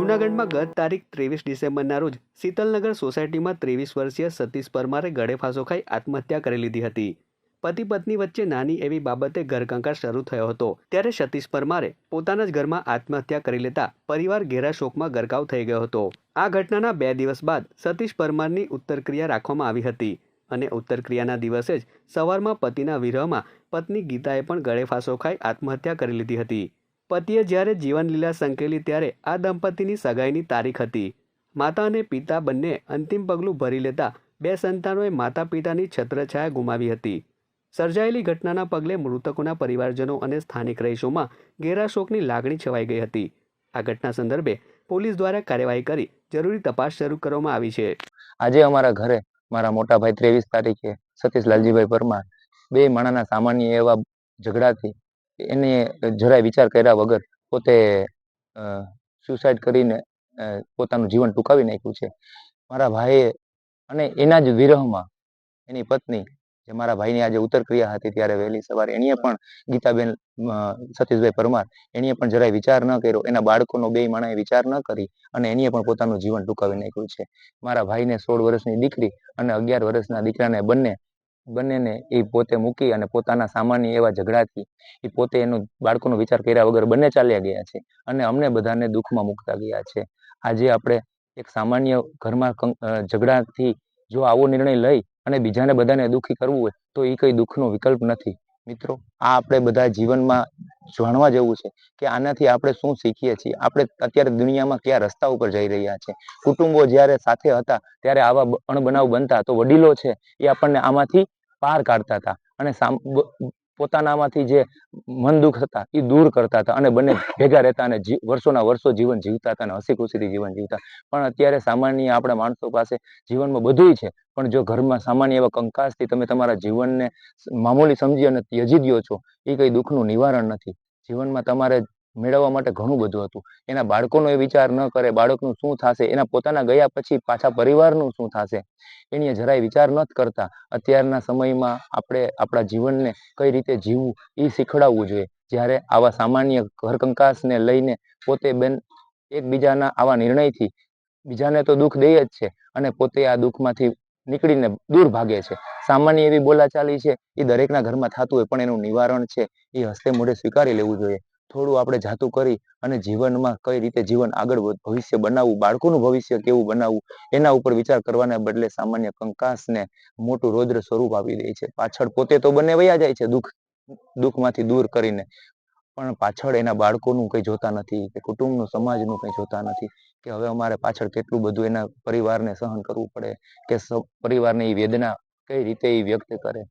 જૂનાગઢમાં ગત તારીખ 23 ડિસેમ્બરના રોજ શીતલનગર સોસાયટીમાં 23 વર્ષીય સતીશ પરમારે ગળે ફાંસો ખાઈ આત્મહત્યા કરી લીધી હતી। પતિ પત્ની વચ્ચે નાની એવી બાબતે ઘરકંકાસ શરૂ થયો હતો ત્યારે સતીશ પરમારે પોતાના જ ઘરમાં આત્મહત્યા કરી લેતા પરિવાર ઘેરા શોકમાં ગરકાવ થઈ ગયો હતો। આ ઘટનાના 2 દિવસ બાદ સતીશ પરમારની ઉત્તરક્રિયા રાખવામાં આવી હતી અને ઉત્તરક્રિયાના દિવસે જ સવારમાં પતિના વિરહમાં પત્ની ગીતાએ પણ ગળે ફાંસો ખાઈ આત્મહત્યા કરી લીધી હતી। પતિએ જ્યારે જીવનલીલા સંકેલી ત્યારે આ દંપતીની સગાઈની તારીખ હતી। માતા અને પિતા બંને અંતિમ પગલું ભરી લેતા 2 સંતાનોએ માતા પિતાની છત્રછાયા ગુમાવી હતી। સર્જાયેલી ઘટનાના પગલે મૃતકોના પરિવારજનો અને સ્થાનિક રહીશોમાં ઘેરા શોકની લાગણી છવાઈ ગઈ હતી। આ ઘટના સંદર્ભે પોલીસ દ્વારા કાર્યવાહી કરી જરૂરી તપાસ શરૂ કરવામાં આવી છે। આજે અમારા ઘરે મારા મોટા ભાઈ 23 તારીખે સતીશ લાલજીભાઈ પરમાર બે માણાના સામાન્ય એવા ઝઘડાથી એને જરાય વિચાર કર્યા વગર પોતે સુસાઇડ કરીને પોતાનું જીવન ટૂંકાવી નાખ્યું છે। મારા ભાઈએ અને એના જ વિરહમાં એની પત્ની જે મારા ભાઈની આજે ઉત્તરક્રિયા હતી ત્યારે વહેલી સવારે એણીએ પણ ગીતાબેન સતીશભાઈ પરમાર એણીએ પણ જરાય વિચાર ન કર્યો, એના બાળકોનો બે માણાએ વિચાર ન કરી અને એણીએ પણ પોતાનું જીવન ટૂંકાવી નાખ્યું છે। મારા ભાઈને 16 વર્ષની દીકરી અને 11 વર્ષના દીકરાને બંનેને એ પોતે મૂકી અને પોતાના સામાન્ય એવા ઝઘડાથી એ પોતે એનું બાળકોનો વિચાર કર્યા વગર બંને ચાલ્યા ગયા છે અને અમને બધાને દુઃખમાં મૂકતા ગયા છે। આજે આપણે એક સામાન્ય ઘરમાં ઝઘડાથી જો આવો નિર્ણય લઈ અને બીજાને બધાને દુઃખી કરવું હોય તો એ કઈ દુઃખનો વિકલ્પ નથી। મિત્રો, આ આપણે બધા જીવનમાં જાણવા જેવું છે કે આનાથી આપણે શું શીખીએ છીએ। આપણે અત્યારે દુનિયામાં કયા રસ્તા ઉપર જઈ રહ્યા છે। કુટુંબો જ્યારે સાથે હતા ત્યારે આવા અણબનાવ બનતા તો વડીલો છે એ આપણને આમાંથી પાર કાઢતા હતા અને પોતાનામાંથી જે મન દુઃખ હતા એ દૂર કરતા હતા અને બંને ભેગા રહેતા અને વર્ષોના વર્ષો જીવન જીવતા હતા અને હસી ખુશીથી જીવન જીવતા। પણ અત્યારે સામાન્ય આપણા માણસો પાસે જીવનમાં બધુંય છે, પણ જો ઘરમાં સામાન્ય એવા કંકાસથી તમે તમારા જીવનને મામૂલી સમજી અને ત્યજી દો છો એ કઈ દુઃખનું નિવારણ નથી। જીવનમાં તમારે મેળવવા માટે ઘણું બધું હતું। એના બાળકોનો એ વિચાર ન કરે, બાળકનું શું થશે, એના પોતાના ગયા પછી પાછા પરિવારનું શું થશે એની જરાય વિચાર નથી કરતા। અત્યારના સમયમાં આપણે આપણા જીવનને કઈ રીતે જીવવું એ શીખડાવવું જોઈએ। જ્યારે આવા સામાન્ય ઘર કંકાસને લઈને પોતે એકબીજાના આવા નિર્ણયથી બીજાને તો દુઃખ દે જ છે અને પોતે આ દુઃખમાંથી નીકળીને દૂર ભાગે છે। સામાન્ય એવી બોલાચાલી છે એ દરેકના ઘરમાં થતું હોય, પણ એનું નિવારણ છે એ હસ્તે મોઢે સ્વીકારી લેવું જોઈએ। થોડું આપણે જાતું કરી અને જીવનમાં કઈ રીતે જીવન આગળ ભવિષ્ય બનાવવું, બાળકોનું ભવિષ્ય કેવું બનાવવું એના ઉપર વિચાર કરવાને બદલે સામાન્ય કંકાસને મોટું રૌદ્ર સ્વરૂપ આપી દે છે। પાછળ પોતે તો બંને વયા જાય છે દુઃખમાંથી દૂર કરીને, પણ પાછળ એના બાળકોનું કઈ જોતા નથી કે કુટુંબનું, સમાજનું કઈ જોતા નથી કે હવે અમારે પાછળ કેટલું બધું એના પરિવારને સહન કરવું પડે કે પરિવારની વેદના કઈ રીતે એ વ્યક્ત કરે।